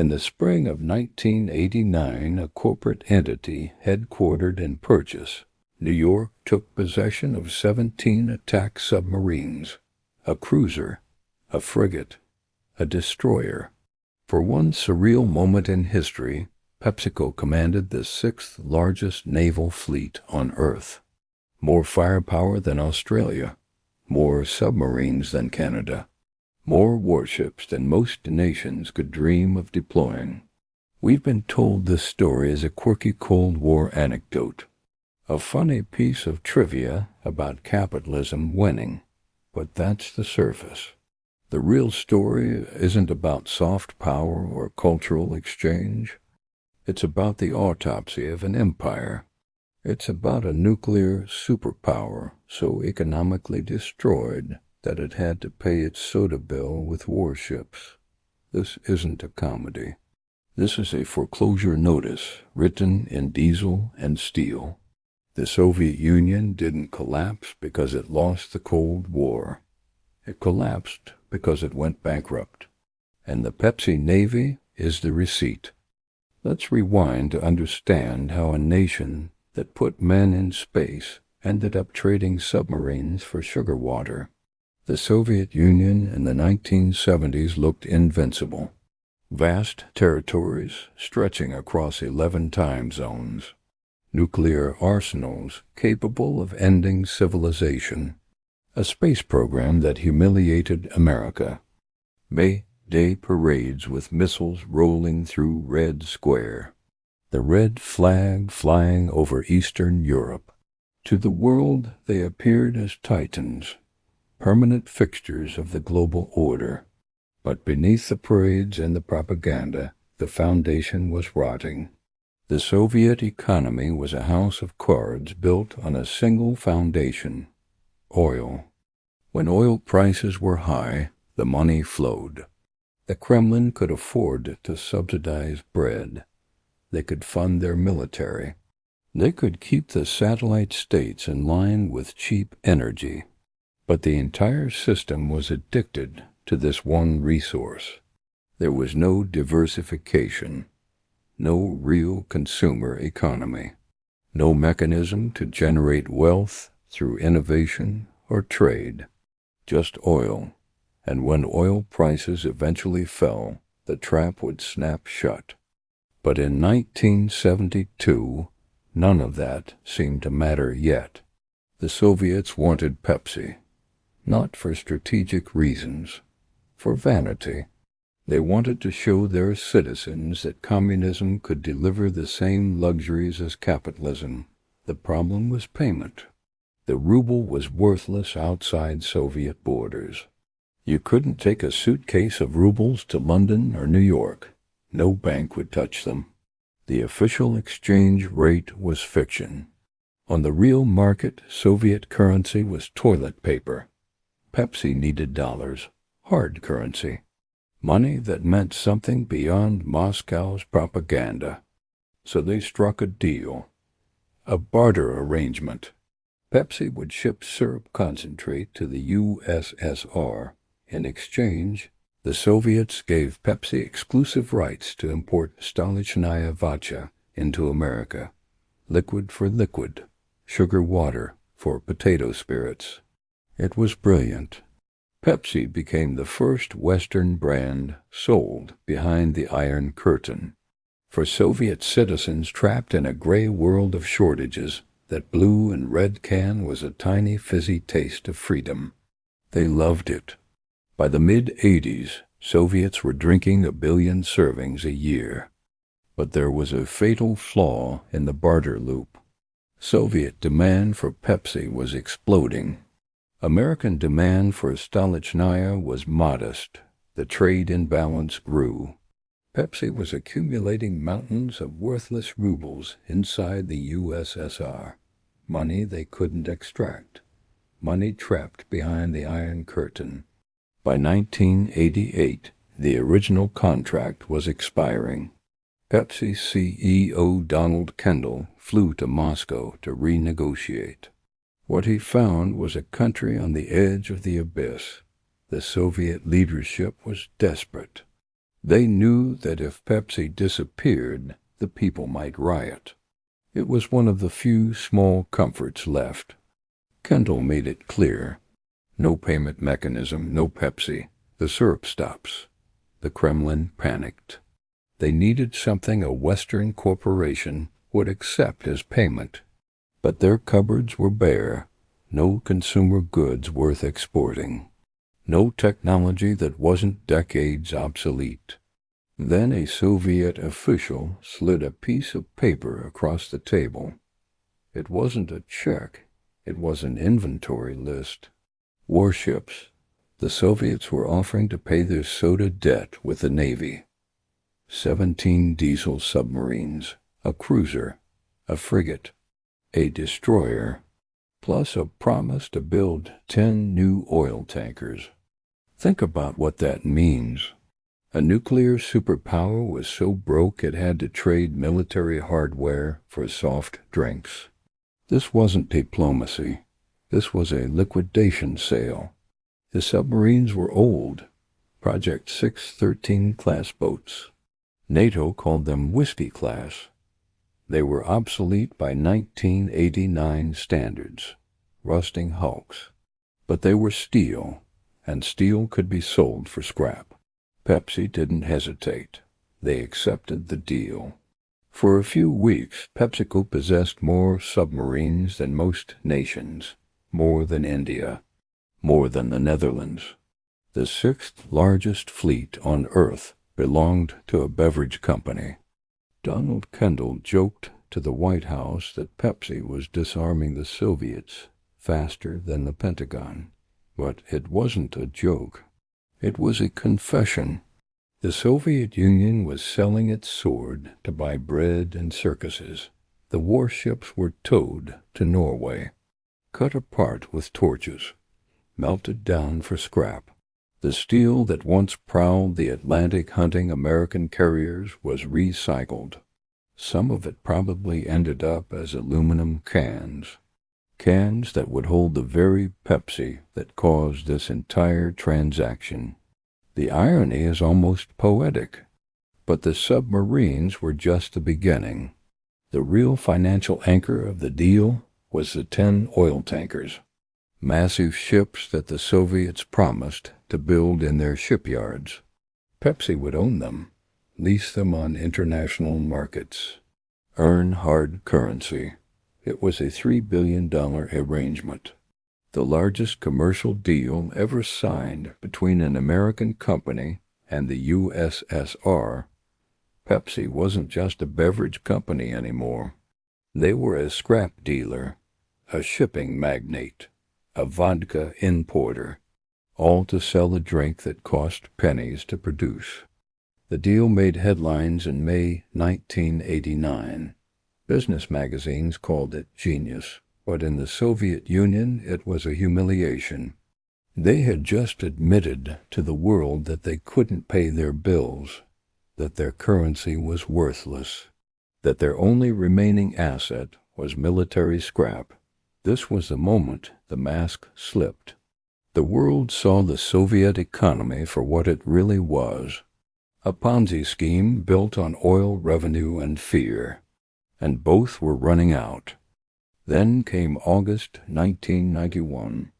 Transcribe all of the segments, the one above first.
In the spring of 1989, a corporate entity headquartered in Purchase, New York, took possession of 17 attack submarines, a cruiser, a frigate, a destroyer. For one surreal moment in history, PepsiCo commanded the sixth largest naval fleet on Earth. More firepower than Australia, more submarines than Canada, more warships than most nations could dream of deploying. We've been told this story as a quirky Cold War anecdote, a funny piece of trivia about capitalism winning, but that's the surface. The real story isn't about soft power or cultural exchange. It's about the autopsy of an empire. It's about a nuclear superpower so economically destroyed that it had to pay its soda bill with warships. This isn't a comedy. This is a foreclosure notice written in diesel and steel. The Soviet Union didn't collapse because it lost the Cold War. It collapsed because it went bankrupt. And the Pepsi Navy is the receipt. Let's rewind to understand how a nation that put men in space ended up trading submarines for sugar water. The Soviet Union in the 1970s looked invincible. Vast territories stretching across 11 time zones. Nuclear arsenals capable of ending civilization. A space program that humiliated America. May Day parades with missiles rolling through Red Square. The red flag flying over Eastern Europe. To the world they appeared as titans, permanent fixtures of the global order. But beneath the parades and the propaganda, the foundation was rotting. The Soviet economy was a house of cards built on a single foundation: oil. When oil prices were high, the money flowed. The Kremlin could afford to subsidize bread. They could fund their military. They could keep the satellite states in line with cheap energy. But the entire system was addicted to this one resource. There was no diversification, no real consumer economy, no mechanism to generate wealth through innovation or trade. Just oil. And when oil prices eventually fell, the trap would snap shut. But in 1972, none of that seemed to matter yet. The Soviets wanted Pepsi, not for strategic reasons, for vanity. They wanted to show their citizens that communism could deliver the same luxuries as capitalism. The problem was payment. The ruble was worthless outside Soviet borders. You couldn't take a suitcase of rubles to London or New York. No bank would touch them. The official exchange rate was fiction. On the real market, Soviet currency was toilet paper. Pepsi needed dollars, hard currency, money that meant something beyond Moscow's propaganda. So they struck a deal, a barter arrangement. Pepsi would ship syrup concentrate to the USSR. In exchange, the Soviets gave Pepsi exclusive rights to import Stolichnaya vodka into America, liquid for liquid, sugar water for potato spirits. It was brilliant. Pepsi became the first Western brand sold behind the Iron Curtain. For Soviet citizens trapped in a gray world of shortages, that blue and red can was a tiny fizzy taste of freedom. They loved it. By the mid-'80s, Soviets were drinking 1 billion servings a year. But there was a fatal flaw in the barter loop. Soviet demand for Pepsi was exploding. American demand for Stolichnaya was modest. The trade imbalance grew. Pepsi was accumulating mountains of worthless rubles inside the USSR. Money they couldn't extract. Money trapped behind the Iron Curtain. By 1988, the original contract was expiring. Pepsi CEO Donald Kendall flew to Moscow to renegotiate. What he found was a country on the edge of the abyss. The Soviet leadership was desperate. They knew that if Pepsi disappeared, the people might riot. It was one of the few small comforts left. Kendall made it clear. No payment mechanism, no Pepsi. The syrup stops. The Kremlin panicked. They needed something a Western corporation would accept as payment. But their cupboards were bare. No consumer goods worth exporting. No technology that wasn't decades obsolete. Then a Soviet official slid a piece of paper across the table. It wasn't a check. It was an inventory list. Warships. The Soviets were offering to pay their soda debt with the Navy. 17 diesel submarines, a cruiser, a frigate, a destroyer, plus a promise to build 10 new oil tankers. Think about what that means. A nuclear superpower was so broke it had to trade military hardware for soft drinks. This wasn't diplomacy. This was a liquidation sale. The submarines were old, Project 613 class boats. NATO called them whiskey class. They were obsolete by 1989 standards, rusting hulks. But they were steel, and steel could be sold for scrap. Pepsi didn't hesitate. They accepted the deal. For a few weeks, PepsiCo possessed more submarines than most nations, more than India, more than the Netherlands. The 6th largest fleet on Earth belonged to a beverage company. Donald Kendall joked to the White House that Pepsi was disarming the Soviets faster than the Pentagon. But it wasn't a joke. It was a confession. The Soviet Union was selling its sword to buy bread and circuses. The warships were towed to Norway, cut apart with torches, melted down for scrap. The steel that once prowled the Atlantic hunting American carriers was recycled. Some of it probably ended up as aluminum cans. Cans that would hold the very Pepsi that caused this entire transaction. The irony is almost poetic. But the submarines were just the beginning. The real financial anchor of the deal was the 10 oil tankers. Massive ships that the Soviets promised to build in their shipyards. Pepsi would own them, lease them on international markets, earn hard currency. It was a $3 billion arrangement, the largest commercial deal ever signed between an American company and the USSR. Pepsi wasn't just a beverage company anymore. They were a scrap dealer, a shipping magnate, a vodka importer, all to sell a drink that cost pennies to produce. The deal made headlines in May 1989. Business magazines called it genius, but in the Soviet Union it was a humiliation. They had just admitted to the world that they couldn't pay their bills, that their currency was worthless, that their only remaining asset was military scrap. This was the moment the mask slipped. The world saw the Soviet economy for what it really was, a Ponzi scheme built on oil revenue and fear. And both were running out. Then came August 1991.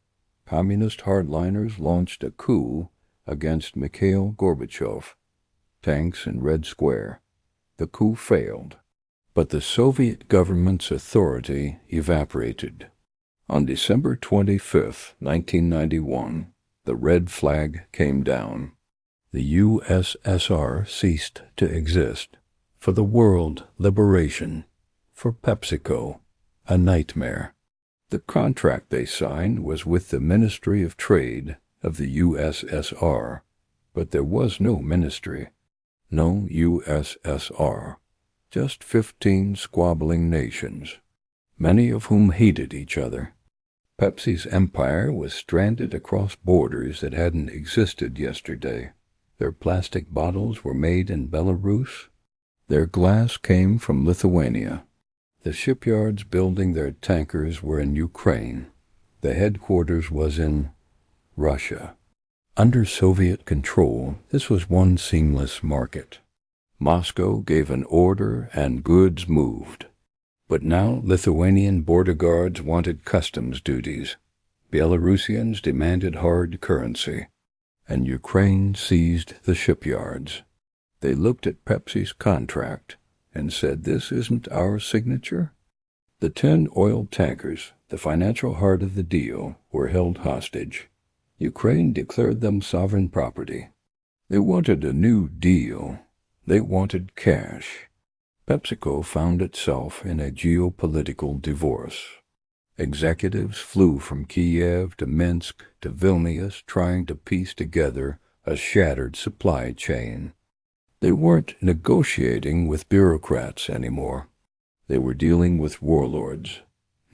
Communist hardliners launched a coup against Mikhail Gorbachev. Tanks in Red Square. The coup failed, but the Soviet government's authority evaporated. On December 25, 1991, the red flag came down. The USSR ceased to exist. For the world, liberation. For PepsiCo, a nightmare. The contract they signed was with the Ministry of Trade of the USSR, but there was no ministry, no USSR, just 15 squabbling nations, many of whom hated each other. Pepsi's empire was stranded across borders that hadn't existed yesterday. Their plastic bottles were made in Belarus. Their glass came from Lithuania. The shipyards building their tankers were in Ukraine. The headquarters was in Russia. Under Soviet control, this was one seamless market. Moscow gave an order and goods moved. But now Lithuanian border guards wanted customs duties, Belarusians demanded hard currency, and Ukraine seized the shipyards. They looked at Pepsi's contract and said, "This isn't our signature?" The 10 oil tankers, the financial heart of the deal, were held hostage. Ukraine declared them sovereign property. They wanted a new deal. They wanted cash. PepsiCo found itself in a geopolitical divorce. Executives flew from Kiev to Minsk to Vilnius trying to piece together a shattered supply chain. They weren't negotiating with bureaucrats anymore. They were dealing with warlords,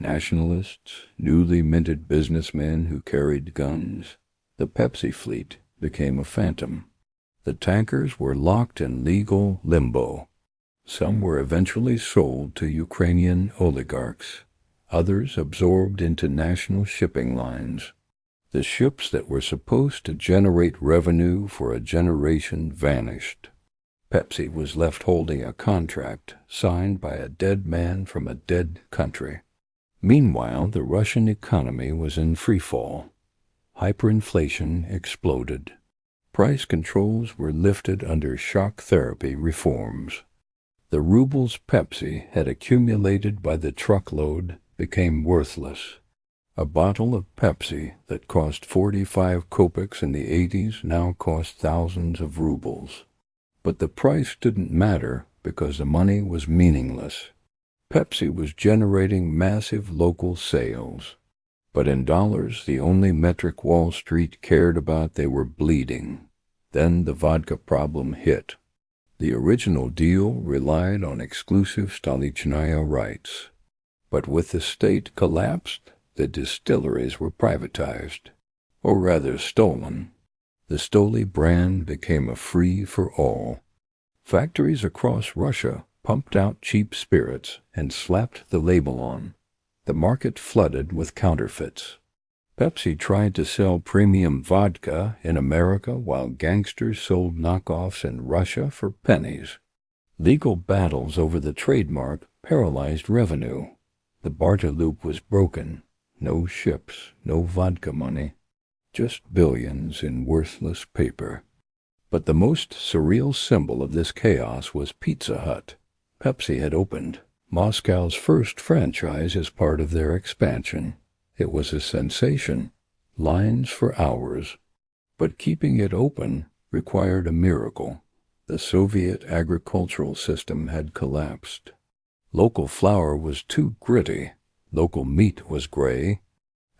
nationalists, newly minted businessmen who carried guns. The Pepsi fleet became a phantom. The tankers were locked in legal limbo. Some were eventually sold to Ukrainian oligarchs, others absorbed into national shipping lines. The ships that were supposed to generate revenue for a generation vanished. Pepsi was left holding a contract signed by a dead man from a dead country. Meanwhile, the Russian economy was in freefall. Hyperinflation exploded. Price controls were lifted under shock therapy reforms. The rubles Pepsi had accumulated by the truckload became worthless. A bottle of Pepsi that cost 45 kopecks in the 80s now cost thousands of rubles. But the price didn't matter because the money was meaningless. Pepsi was generating massive local sales. But in dollars, the only metric Wall Street cared about, they were bleeding. Then the vodka problem hit. The original deal relied on exclusive Stolichnaya rights. But with the state collapsed, the distilleries were privatized, or rather stolen. The Stoli brand became a free-for-all. Factories across Russia pumped out cheap spirits and slapped the label on. The market flooded with counterfeits. Pepsi tried to sell premium vodka in America while gangsters sold knockoffs in Russia for pennies. Legal battles over the trademark paralyzed revenue. The barter loop was broken. No ships, no vodka money, just billions in worthless paper. But the most surreal symbol of this chaos was Pizza Hut. Pepsi had opened Moscow's first franchise as part of their expansion. It was a sensation, lines for hours. But keeping it open required a miracle. The Soviet agricultural system had collapsed. Local flour was too gritty, local meat was gray,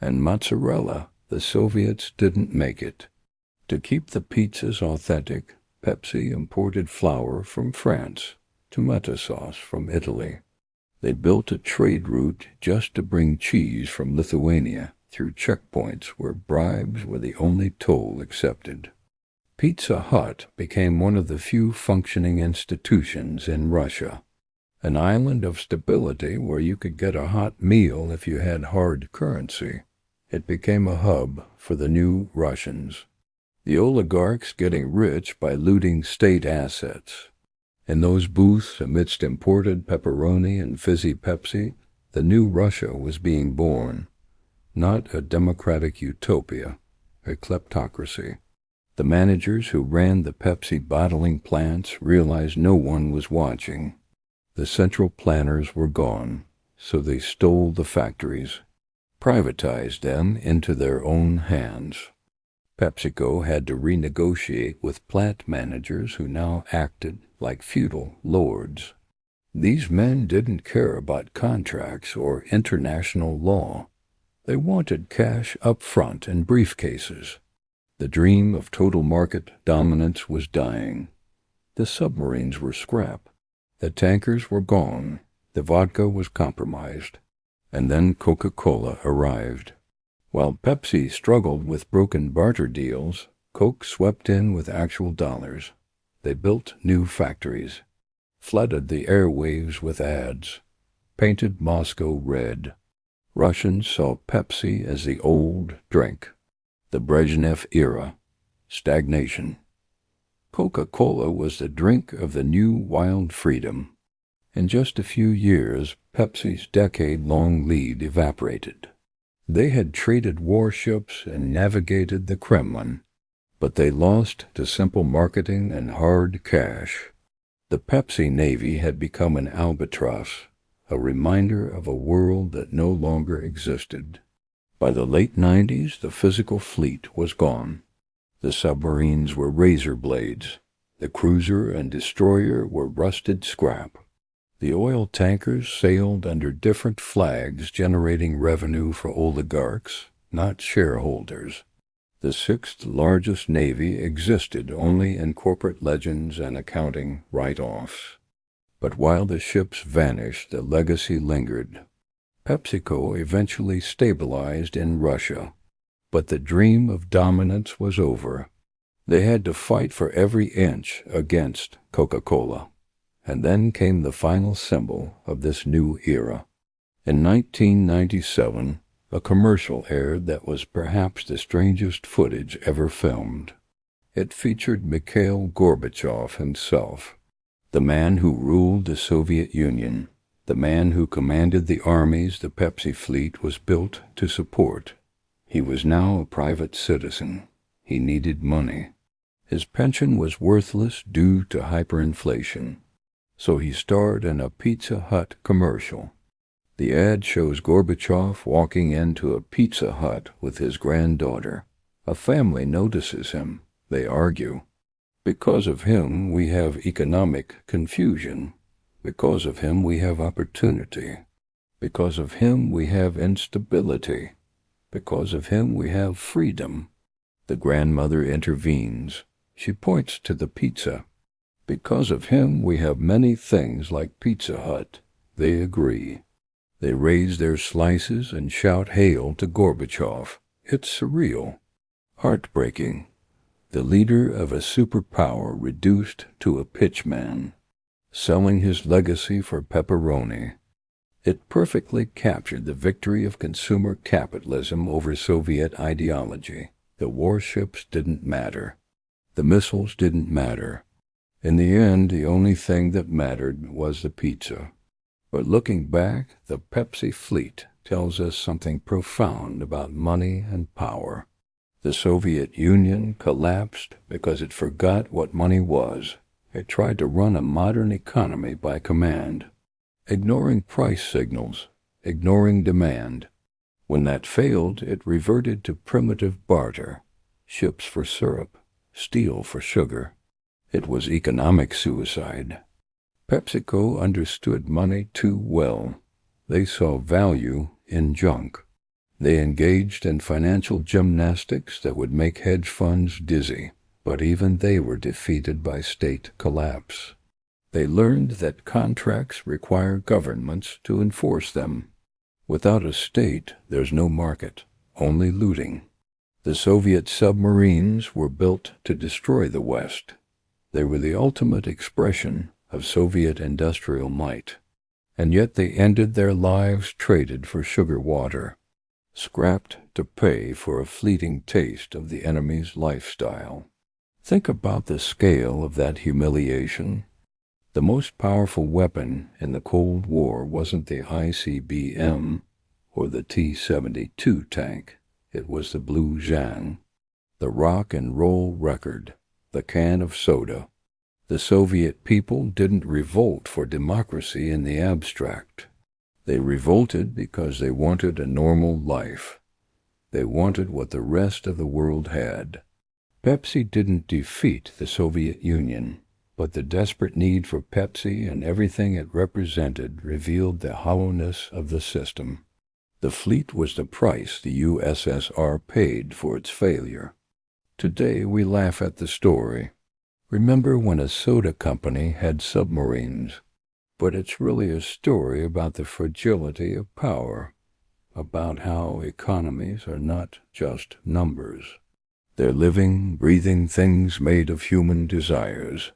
and mozzarella, the Soviets didn't make it. To keep the pizzas authentic, Pepsi imported flour from France, tomato sauce from Italy. They built a trade route just to bring cheese from Lithuania through checkpoints where bribes were the only toll accepted. Pizza Hut became one of the few functioning institutions in Russia, an island of stability where you could get a hot meal if you had hard currency. It became a hub for the new Russians, the oligarchs getting rich by looting state assets. In those booths, amidst imported pepperoni and fizzy Pepsi, the new Russia was being born. Not a democratic utopia, a kleptocracy. The managers who ran the Pepsi bottling plants realized no one was watching. The central planners were gone, so they stole the factories, privatized them into their own hands. PepsiCo had to renegotiate with plant managers who now acted like feudal lords. These men didn't care about contracts or international law. They wanted cash up front in briefcases. The dream of total market dominance was dying. The submarines were scrap. The tankers were gone. The vodka was compromised. And then Coca-Cola arrived. While Pepsi struggled with broken barter deals, Coke swept in with actual dollars. They built new factories, flooded the airwaves with ads, painted Moscow red. Russians saw Pepsi as the old drink, the Brezhnev era. stagnation. Coca-Cola was the drink of the new wild freedom. In just a few years, Pepsi's decade-long lead evaporated. They had traded warships and navigated the Kremlin, but they lost to simple marketing and hard cash. The Pepsi Navy had become an albatross, a reminder of a world that no longer existed. By the late 90s, the physical fleet was gone. The submarines were razor blades. The cruiser and destroyer were rusted scrap. The oil tankers sailed under different flags, generating revenue for oligarchs, not shareholders. The sixth largest navy existed only in corporate legends and accounting write-offs. But while the ships vanished, the legacy lingered. PepsiCo eventually stabilized in Russia, but the dream of dominance was over. They had to fight for every inch against Coca-Cola. And then came the final symbol of this new era. In 1997, a commercial aired that was perhaps the strangest footage ever filmed. It featured Mikhail Gorbachev himself, the man who ruled the Soviet Union, the man who commanded the armies the Pepsi fleet was built to support. He was now a private citizen. He needed money. His pension was worthless due to hyperinflation. So he starred in a Pizza Hut commercial. The ad shows Gorbachev walking into a Pizza Hut with his granddaughter. A family notices him. They argue. Because of him, we have economic confusion. Because of him, we have opportunity. Because of him, we have instability. Because of him, we have freedom. The grandmother intervenes. She points to the pizza. Because of him, we have many things like Pizza Hut. They agree. They raise their slices and shout hail to Gorbachev. It's surreal. Heartbreaking. The leader of a superpower reduced to a pitchman, selling his legacy for pepperoni. It perfectly captured the victory of consumer capitalism over Soviet ideology. The warships didn't matter. The missiles didn't matter. In the end, the only thing that mattered was the pizza. But looking back, the Pepsi fleet tells us something profound about money and power. The Soviet Union collapsed because it forgot what money was. It tried to run a modern economy by command, ignoring price signals, ignoring demand. When that failed, it reverted to primitive barter, ships for syrup, steel for sugar. It was economic suicide. PepsiCo understood money too well. They saw value in junk. They engaged in financial gymnastics that would make hedge funds dizzy, but even they were defeated by state collapse. They learned that contracts require governments to enforce them. Without a state, there's no market, only looting. The Soviet submarines were built to destroy the West. They were the ultimate expression of Soviet industrial might, and yet they ended their lives traded for sugar water, scrapped to pay for a fleeting taste of the enemy's lifestyle. Think about the scale of that humiliation. The most powerful weapon in the Cold War wasn't the ICBM or the T-72 tank. It was the Blue Zhang, the rock and roll record, the can of soda. The Soviet people didn't revolt for democracy in the abstract. They revolted because they wanted a normal life. They wanted what the rest of the world had. Pepsi didn't defeat the Soviet Union, but the desperate need for Pepsi and everything it represented revealed the hollowness of the system. The fleet was the price the USSR paid for its failure. Today we laugh at the story. Remember when a soda company had submarines? But it's really a story about the fragility of power, about how economies are not just numbers. They're living, breathing things made of human desires.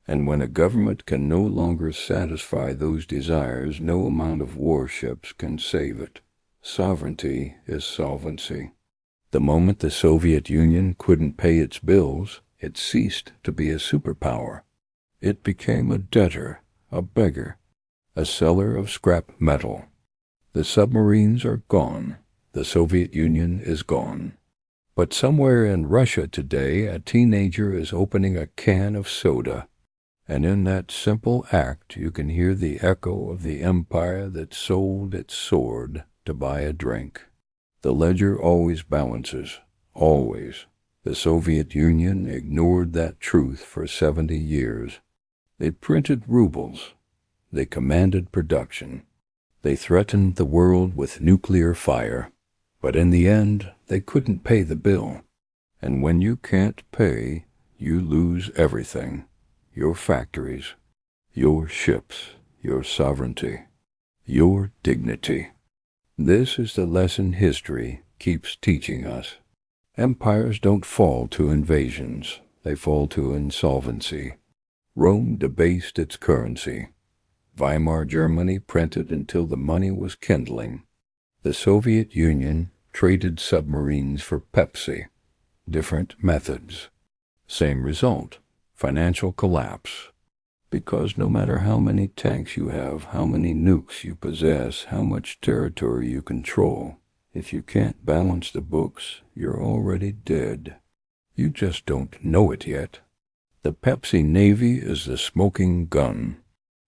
And when a government can no longer satisfy those desires, no amount of warships can save it. Sovereignty is solvency. The moment the Soviet Union couldn't pay its bills, it ceased to be a superpower. It became a debtor, a beggar, a seller of scrap metal. The submarines are gone. The Soviet Union is gone. But somewhere in Russia today, a teenager is opening a can of soda. And in that simple act, you can hear the echo of the empire that sold its sword to buy a drink. The ledger always balances, always. The Soviet Union ignored that truth for 70 years. They printed rubles. They commanded production. They threatened the world with nuclear fire. But in the end, they couldn't pay the bill. And when you can't pay, you lose everything. Your factories, your ships, your sovereignty, your dignity. This is the lesson history keeps teaching us. Empires don't fall to invasions, they fall to insolvency. Rome debased its currency. Weimar Germany printed until the money was kindling. The Soviet Union traded submarines for Pepsi. Different methods. Same result. Financial collapse. Because no matter how many tanks you have, how many nukes you possess, how much territory you control, if you can't balance the books, you're already dead. You just don't know it yet. The Pepsi Navy is the smoking gun,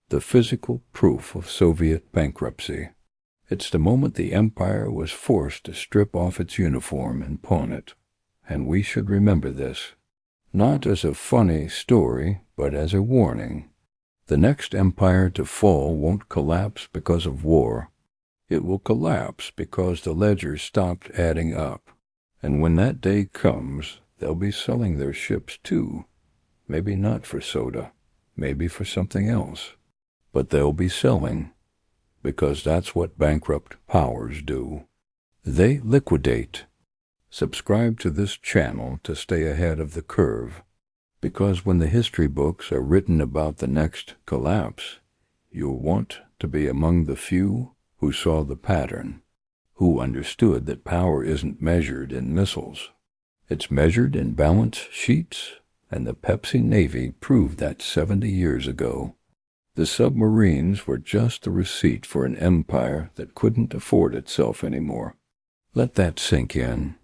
the physical proof of Soviet bankruptcy. It's the moment the empire was forced to strip off its uniform and pawn it. And we should remember this. Not as a funny story, but as a warning. The next empire to fall won't collapse because of war. It will collapse because the ledger stopped adding up. And when that day comes, they'll be selling their ships too. Maybe not for soda, maybe for something else. But they'll be selling, because that's what bankrupt powers do. They liquidate. Subscribe to this channel to stay ahead of the curve, because when the history books are written about the next collapse, you'll want to be among the few who saw the pattern, who understood that power isn't measured in missiles. It's measured in balance sheets, and the Pepsi Navy proved that 70 years ago. The submarines were just the receipt for an empire that couldn't afford itself anymore. Let that sink in.